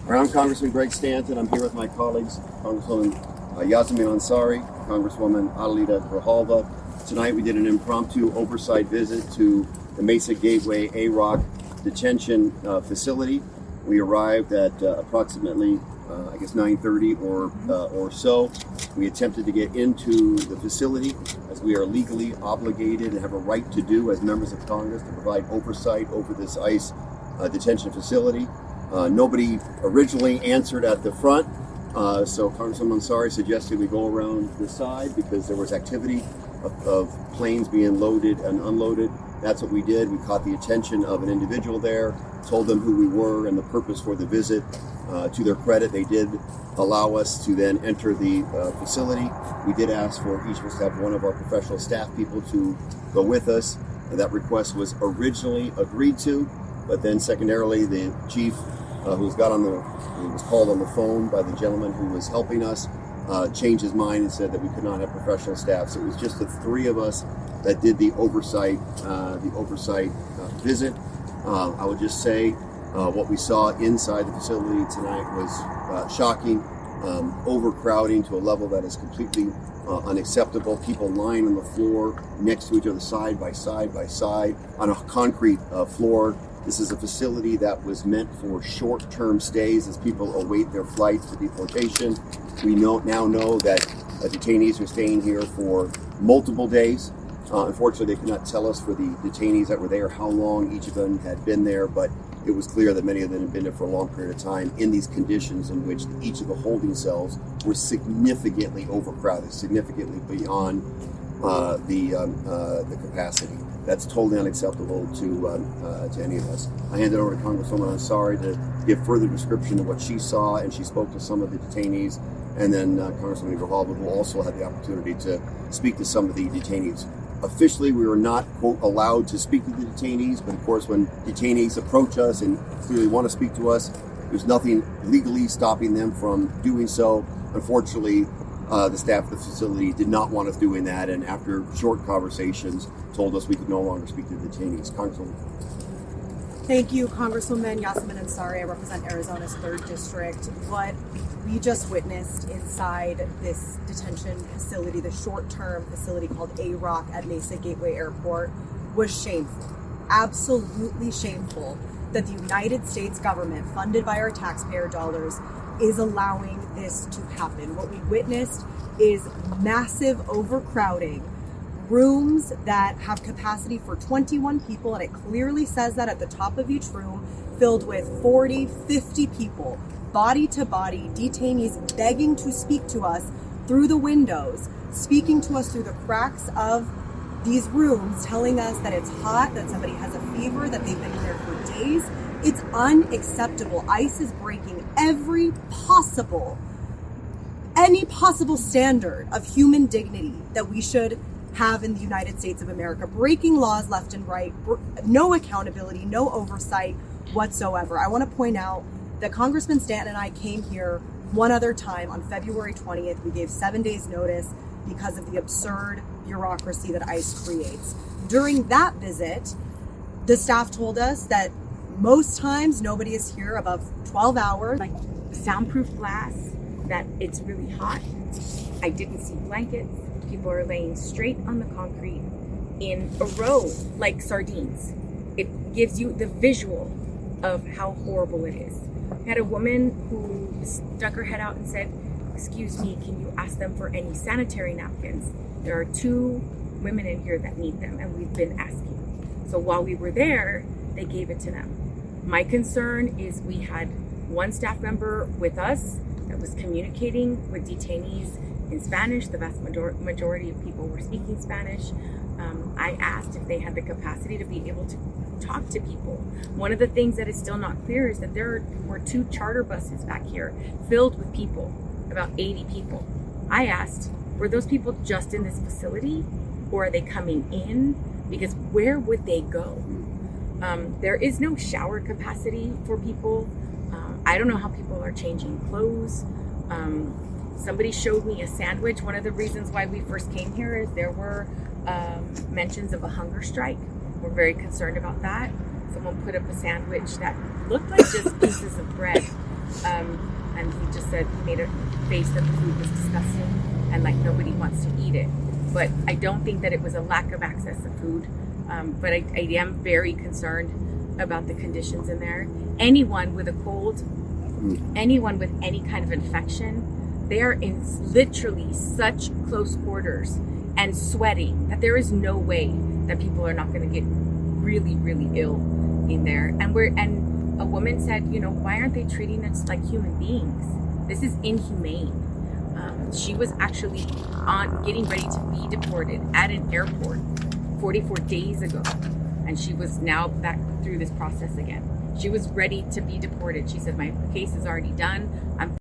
I'm Congressman Greg Stanton. I'm here with my colleagues, Congresswoman Yasmin Ansari, Congresswoman Adelita Grijalva. Tonight we did an impromptu oversight visit to the Mesa Gateway A-Rock detention facility. We arrived at approximately, 9:30 or so. We attempted to get into the facility as we are legally obligated and have a right to do as members of Congress to provide oversight over this ICE detention facility. Nobody originally answered at the front, so Congresswoman Ansari suggested we go around the side because there was activity of planes being loaded and unloaded. That's what we did. We caught the attention of an individual there, told them who we were and the purpose for the visit. To their credit, they did allow us to then enter the facility. We did ask for each of us to have one of our professional staff people to go with us. And that request was originally agreed to, but then secondarily, the chief who was called on the phone by the gentleman who was helping us, changed his mind and said that we could not have professional staff. So it was just the three of us that did the oversight visit. I would just say what we saw inside the facility tonight was shocking, overcrowding to a level that is completely unacceptable. People lying on the floor next to each other, side by side on a concrete floor. This is a facility that was meant for short-term stays as people await their flights to deportation. We now know that detainees are staying here for multiple days. Unfortunately, they could not tell us for the detainees that were there how long each of them had been there, but it was clear that many of them had been there for a long period of time in these conditions in which each of the holding cells were significantly overcrowded, significantly beyond the capacity. That's totally unacceptable to any of us. I handed over to Congresswoman Ansari to give further description of what she saw, and she spoke to some of the detainees, and then Congresswoman Grijalva, who also had the opportunity to speak to some of the detainees. Officially, we were not, quote, allowed to speak to the detainees, but of course, when detainees approach us and clearly want to speak to us, there's nothing legally stopping them from doing so. Unfortunately, the staff of the facility did not want us doing that, and after short conversations, told us we could no longer speak to the detainees. Congresswoman. Thank you, Congresswoman Yasmin Ansari. I represent Arizona's 3rd District. What we just witnessed inside this detention facility, the short-term facility called A-Rock at Mesa Gateway Airport, was shameful. Absolutely shameful that the United States government, funded by our taxpayer dollars, is allowing this to happen. What we witnessed is massive overcrowding, rooms that have capacity for 21 people, and it clearly says that at the top of each room, filled with 40, 50 people, body to body, detainees begging to speak to us through the windows, speaking to us through the cracks of these rooms, telling us that it's hot, that somebody has a fever, that they've been here for days. It's unacceptable. ICE is breaking any possible standard of human dignity that we should have in the United States of America, breaking laws left and right, no accountability, no oversight whatsoever. I want to point out that Congressman Stanton and I came here one other time on February 20th. We gave 7 days notice because of the absurd bureaucracy that ICE creates. During that visit, the staff told us that most times nobody is here above 12 hours. Like soundproof glass, that it's really hot. I didn't see blankets. People are laying straight on the concrete in a row like sardines. It gives you the visual of how horrible it is. I had a woman who stuck her head out and said, "Excuse me, can you ask them for any sanitary napkins? There are 2 women in here that need them, and we've been asking." So while we were there, they gave it to them. My concern is we had one staff member with us that was communicating with detainees in Spanish. The vast majority of people were speaking Spanish. I asked if they had the capacity to be able to talk to people. One of the things that is still not clear is that there were 2 charter buses back here filled with people, about 80 people. I asked, were those people just in this facility, or are they coming in? Because where would they go? There is no shower capacity for people. I don't know how people are changing clothes. Somebody showed me a sandwich. One of the reasons why we first came here is there were mentions of a hunger strike. We're very concerned about that. someone put up a sandwich that looked like just pieces of bread. And he just said, he made a face that the food was disgusting and like nobody wants to eat it. But I don't think that it was a lack of access to food. But I am very concerned about the conditions in there. Anyone with a cold, anyone with any kind of infection, they are in literally such close quarters and sweating that there is no way that people are not going to get really, really ill in there. And a woman said, you know, why aren't they treating us like human beings? This is inhumane. She was actually getting ready to be deported at an airport 44 days ago, and she was now back through this process again. She was ready to be deported. She said, my case is already done. I'm